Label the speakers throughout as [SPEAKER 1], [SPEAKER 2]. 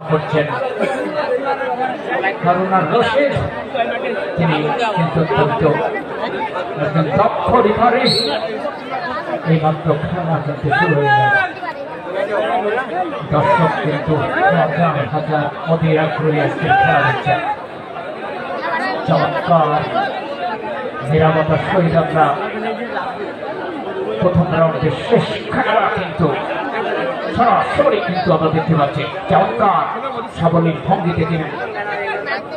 [SPEAKER 1] করছেন হারুনার রশিদ, তিনি কিন্তু একজন দক্ষ রেফারি। এই মাত্র খেলা কিন্তু শুরু হয়ে গেল। দর্শক কিন্তু হাজার হাজার অধীর আগ্রহী আজকের খেলা দেখছেন। চমৎকার নিরাপত্তার সহিত আমরা প্রথম রাউন্ডের শেষ খেলা কিন্তু সরাসরি কিন্তু আমরা দেখতে পাচ্ছি। চমৎকার সাবলীল ভঙ্গিতে তিনি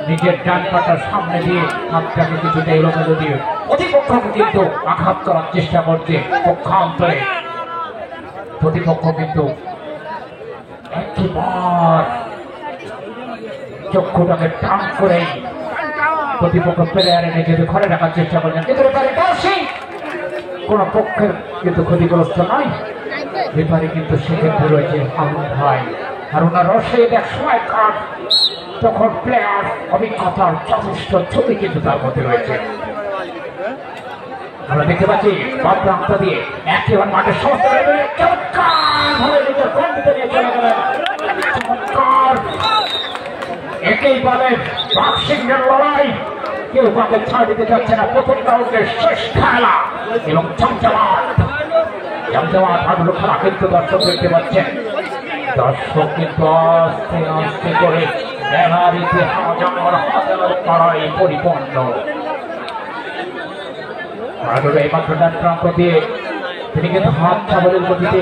[SPEAKER 1] নিজের ডান পাটার সামনে দিয়ে হাতটাকে কিছুটা এলোমেলো দিয়ে প্রতিপক্ষকে কিন্তু আঘাত করার চেষ্টা করছে। পক্ষান্তরে প্রতিপক্ষ কিন্তু একবার চক্ষুটাকে টান করে প্রতিপক্ষ প্লেয়ারে নিজেকে ঘরে রাখার চেষ্টা করছেন, কিন্তু কোন পক্ষের কিন্তু ক্ষতিগ্রস্ত নয়। রেফারি কিন্তু সেক্ষেত্রে রয়েছে হারুন ভাই, হারুনা রশিদ। এক সময় কার তখন প্লেয়ার অভিজ্ঞতার যথেষ্ট ছবি কিন্তু তার মধ্যে রয়েছে। আমরা দেখতে পাচ্ছি বাম প্রান্ত দিয়ে একেবারে মাঠের সমস্ত একেই বলে বক্সিংয়ের লড়াই, কেউ কাউকে ছাড় দিতে যাচ্ছে না। প্রথম রাউন্ডের শেষ খেলা এবং জমজমাট হাডুডু খেলা কিন্তু দর্শক দেখতে পাচ্ছেন। দর্শক কিন্তু আস্তে আস্তে করে গ্যালারিতে হাজার হাজার পাড়ায় পরিপূর্ণ। এই মাত্র ডান প্রান্ত দিয়ে তিনি কিন্তু হাত ছাগলের গতিতে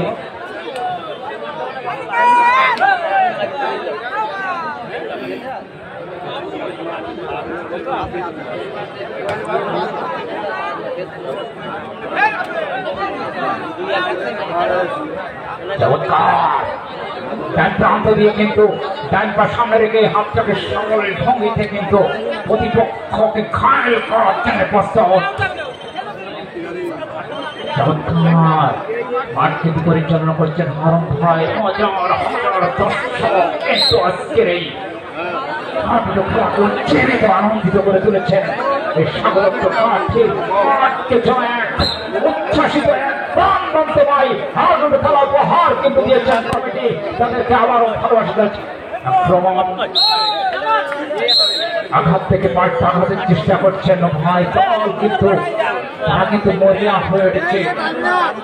[SPEAKER 1] ডান প্রান্ত দিয়ে কিন্তু ডান পা সামনে রেখে হাতটাকে সামনের ভঙ্গিতে কিন্তু প্রতিপক্ষকে ঘায়েল করার জন্য প্রস্তাব। চমৎকার মাঠ কিন্তু পরিচালনা করছেন হারুন ভাই। হাজার হাজার দর্শক কিন্তু আজকের এই আনন্দিত করে তুলেছেন। এই স্বাগত মাঠকে জয় উচ্ছ্বাসিত খেলা উপহার কিন্তু দিয়েছেন কমিটি, তাদেরকে আবারও ভালোবাসা আক্রমণ আঘাত থেকে পাল্টা আঘাতের চেষ্টা করছেন ভাই। দল কিন্তু তারা কিন্তু মরিয়া হয়ে উঠেছে।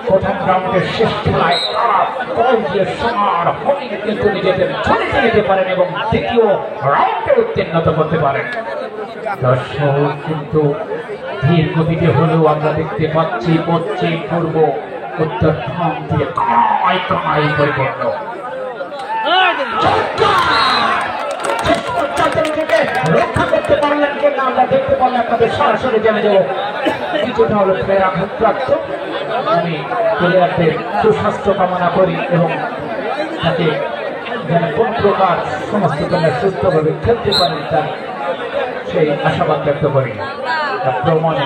[SPEAKER 1] প্রথম রাউন্ডের শেষ খেলায় তারা দল দিয়ে সোনার হরিণে কিন্তু নিজেদের ঝুলিতে নিতে পারেন এবং দ্বিতীয় রাউন্ডে উত্তীর্ণত করতে পারেন। দর্শক কিন্তু ধীর গতিতে হলেও আমরা দেখতে পাচ্ছি পশ্চিম পূর্ব উত্তর দিয়ে কামাই কামাই পরিপূর্ণ। রক্ষা করতে পারলেন কিনা আমরা দেখতে পারলে আপনাদের সরাসরি জেনে যাবো। কিছুটা হলো প্লেয়ার আঘাতপ্রাপ্ত। আমি প্লেয়ারদের সুস্বাস্থ্য কামনা করি এবং তাকে যেন কোন প্রকার সমস্ত প্লেয়ার সুস্থভাবে খেলতে পারেন তার সেই আশাবাদ ব্যক্ত করি। প্রমাণে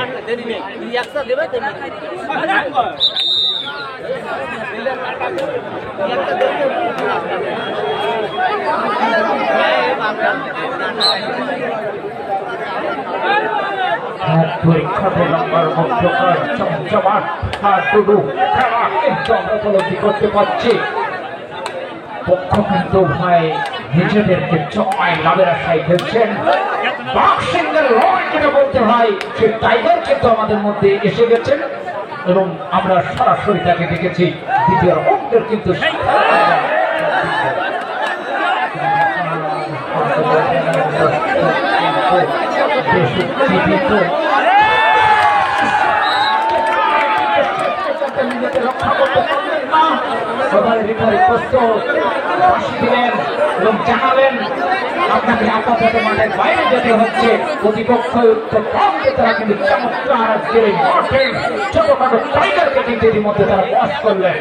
[SPEAKER 1] উপলব্ধি করতে পারছি পক্ষ কিন্তু ভাই নিজেদেরকে জয় লাভের আশায় খেলছেন। বক্সিংয়ের লড়াই যেটা বলতে হয় সে টাইগার কিন্তু আমাদের মধ্যে এসে গেছেন এবং আমরা সরাসরি তাকে দেখেছি। দ্বিতীয় রাউন্ডের কিন্তু রক্ষা করতে পারলেন না। দিলেন এবং জানালেন আপনাকে আপাতত মাঠের বাইরে যেতে হচ্ছে। প্রতিপক্ষ তারা কিন্তু চমৎকার আজকের এই মাঠে ছোটখাটো টাইগারকে কিন্তু ইতিমধ্যে তারা বস করলেন।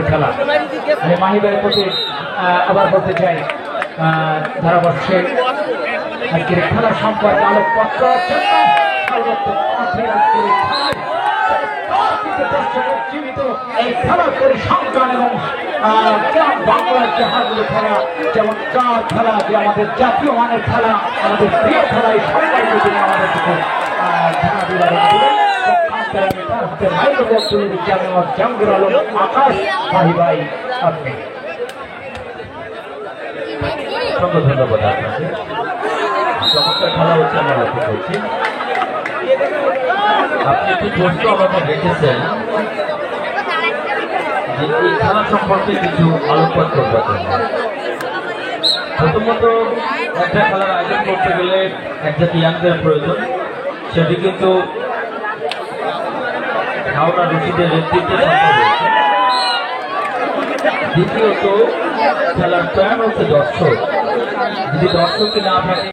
[SPEAKER 1] খেলা আমি মাহিবের প্রতি আবার বলতে চাই ধারাবর্ষে আজকের খেলা সম্পর্কে আলোকপাত্র জীবিত এই খেলার পরিসংখ্যান এবং বাংলার যে হারগুলো খেলা যেমন কার খেলা যে আমাদের জাতীয় মানের খেলা আমাদের প্রিয় খেলা এই সম্পর্কে তিনি আমাদের আকাশ ভাই ভাই আপনি
[SPEAKER 2] অসংখ্য ধন্যবাদ আপনাকে। চমৎকার খেলা হচ্ছে আমরা লক্ষ্য করছি। আপনি একটি প্রশ্ন আমাকে রেখেছেন যে এই খেলা সম্পর্কে কিছু আলোকপাত করবার জন্য। প্রথমত একটা খেলার আয়োজন করতে গেলে একজাতি ইয়াংদের প্রয়োজন, সেটি কিন্তু হাওড়া রশিদের নেতৃত্বে সম্ভব হয়েছে। দ্বিতীয়ত খেলার প্ল্যান হচ্ছে দর্শক, যদি দর্শককে না থাকে